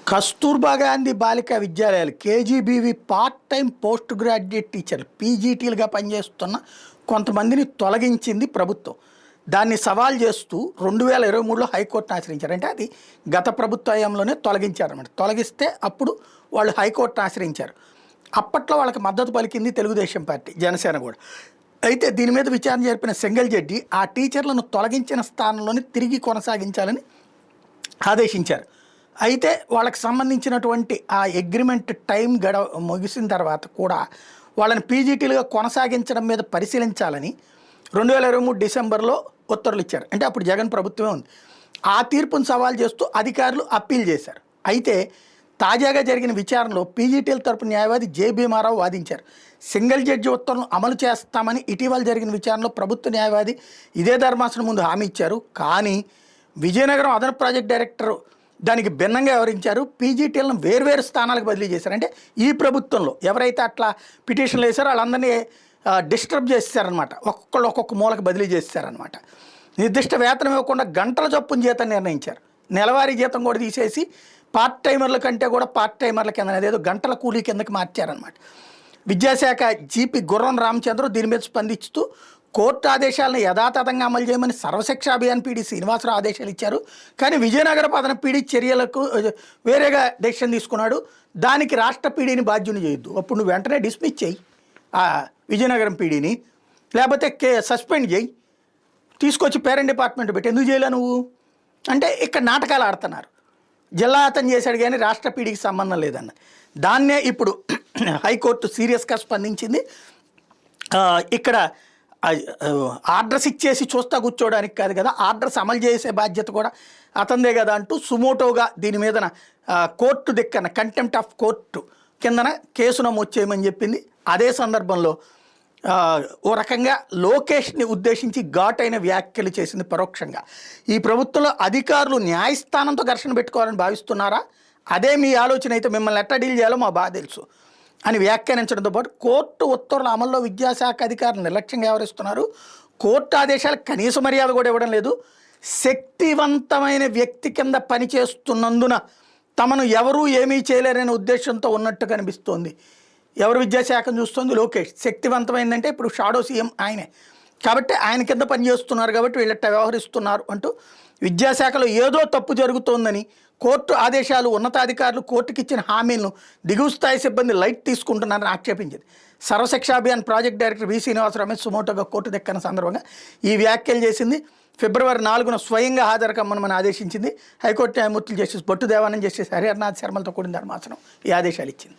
కస్తూర్బా గాంధీ బాలికా విద్యాలయాలు KGBV part time post graduate టీచర్లు పీజీటీలుగా పనిచేస్తున్న కొంతమందిని తొలగించింది ప్రభుత్వం. దాన్ని సవాల్ చేస్తూ 2023లో హైకోర్టును ఆశ్రయించారు. అంటే అది గత ప్రభుత్వ హయాంలోనే తొలగించారన్నమాట. తొలగిస్తే అప్పుడు వాళ్ళు హైకోర్టును ఆశ్రయించారు. అప్పట్లో వాళ్ళకి మద్దతు పలికింది తెలుగుదేశం పార్టీ, జనసేన కూడా. అయితే దీని మీద విచారణ జరిపిన సింగిల్ జడ్జి ఆ టీచర్లను తొలగించిన స్థానంలోనే తిరిగి కొనసాగించాలని ఆదేశించారు. అయితే వాళ్ళకి సంబంధించినటువంటి ఆ అగ్రిమెంట్ టైం ముగిసిన తర్వాత కూడా వాళ్ళని పీజీటీలుగా కొనసాగించడం మీద పరిశీలించాలని 2023 డిసెంబర్లో ఉత్తర్వులు ఇచ్చారు. అంటే అప్పుడు జగన్ ప్రభుత్వమే ఉంది. ఆ తీర్పును సవాల్ చేస్తూ అధికారులు అప్పీల్ చేశారు. అయితే తాజాగా జరిగిన విచారణలో పీజీటీల తరపు న్యాయవాది జే భీమారావు వాదించారు. సింగిల్ జడ్జి ఉత్తర్వులను అమలు చేస్తామని ఇటీవల జరిగిన విచారణలో ప్రభుత్వ న్యాయవాది ఇదే ధర్మాసనం ముందు హామీ ఇచ్చారు. కానీ విజయనగరం అదనపు ప్రాజెక్ట్ డైరెక్టర్ దానికి భిన్నంగా వివరించారు. పీజీటీలను వేర్వేరు స్థానాలకు బదిలీ చేశారు. అంటే ఈ ప్రభుత్వంలో ఎవరైతే అట్లా పిటిషన్లు వేశారో వాళ్ళందరినీ డిస్టర్బ్ చేశారనమాట. ఒక్కొక్కళ్ళు ఒక్కొక్క మూలకు బదిలీ చేశారనమాట. నిర్దిష్ట వేతనం ఇవ్వకుండా గంటల చొప్పున జీతం నిర్ణయించారు. నెలవారీ జీతం కూడా తీసేసి పార్ట్ టైమర్ల కంటే కూడా పార్ట్ టైమర్ల కింద అదేదో గంటల కూలీ కిందకి మార్చారనమాట. విద్యాశాఖ జీపీ గుర్రం రామచంద్ర దీని మీద స్పందిస్తూ కోర్టు ఆదేశాలను యథాతథంగా అమలు చేయమని సర్వశిక్ష అభియాన్ పీడీ శ్రీనివాసరావు ఆదేశాలు ఇచ్చారు. కానీ విజయనగర పదన పీడీ చర్యలకు వేరేగా డెసిషన్ తీసుకున్నాడు. దానికి రాష్ట్ర పీడీని బాధ్యుని చేయొద్దు. అప్పుడు నువ్వు వెంటనే డిస్మిస్ చేయి ఆ విజయనగరం పీడీని, లేకపోతే సస్పెండ్ చేయి, తీసుకొచ్చి పేరెంట్ డిపార్ట్మెంట్ పెట్టి. ఎందుకు చేయలే నువ్వు అంటే ఇక్కడ నాటకాలు ఆడుతున్నారు. జిల్లా అతను చేశాడు కానీ రాష్ట్ర పీడీకి సంబంధం లేదన్న దాన్నే ఇప్పుడు హైకోర్టు సీరియస్గా స్పందించింది. ఇక్కడ ఆర్డర్స్ ఇచ్చేసి చూస్తా కూర్చోవడానికి కాదు కదా, ఆర్డర్స్ అమలు చేసే బాధ్యత కూడా అతందే కదా అంటూ సుమోటోగా దీని మీదన కోర్టు దిక్కన కంటెంప్ట్ ఆఫ్ కోర్టు కిందన కేసు నమోదు చేయమని చెప్పింది. అదే సందర్భంలో ఓ రకంగా లోకేష్ని ఉద్దేశించి ఘాటైన వ్యాఖ్యలు చేసింది పరోక్షంగా. ఈ ప్రభుత్వంలో అధికారులు న్యాయస్థానంతో ఘర్షణ పెట్టుకోవాలని భావిస్తున్నారా? అదే మీ ఆలోచన అయితే మిమ్మల్ని ఎట్లా డీల్ చేయాలో మా బాగా తెలుసు అని వ్యాఖ్యానించడంతో పాటు కోర్టు ఉత్తర్వుల అమల్లో విద్యాశాఖ అధికారులు నిర్లక్ష్యంగా వ్యవహరిస్తున్నారు. కోర్టు ఆదేశాలకు కనీస మర్యాద కూడా ఇవ్వడం లేదు. శక్తివంతమైన వ్యక్తి కింద పనిచేస్తున్నందున తమను ఎవరూ ఏమీ చేయలేరనే ఉద్దేశంతో ఉన్నట్టు కనిపిస్తోంది. ఎవరు విద్యాశాఖను చూస్తుంది? లోకేష్. శక్తివంతమైందంటే ఇప్పుడు షాడో సీఎం ఆయనే కాబట్టి ఆయన కింద పనిచేస్తున్నారు కాబట్టి వీళ్ళట్ట వ్యవహరిస్తున్నారు అంటూ విద్యాశాఖలో ఏదో తప్పు జరుగుతోందని కోర్టు ఆదేశాలు ఉన్నతాధికారులు కోర్టుకి ఇచ్చిన హామీలను దిగువ స్థాయి సిబ్బంది లైట్ తీసుకుంటున్నారని ఆక్షేపించింది. సర్వశిక్ష అభియాన్ ప్రాజెక్ట్ డైరెక్టర్ వి శ్రీనివాసరావు సుమోటోగా కోర్టు దక్కన సందర్భంగా ఈ వ్యాఖ్యలు చేసింది. ఫిబ్రవరి 4న స్వయంగా హాజరు కమ్మని ఆదేశించింది. హైకోర్టు న్యాయమూర్తులు జస్టిస్ బొట్టు దేవానంద్, జస్టిస్ హరిహరనాథ్ శర్మలతో కూడిన ధర్మాసనం ఈ ఆదేశాలు ఇచ్చింది.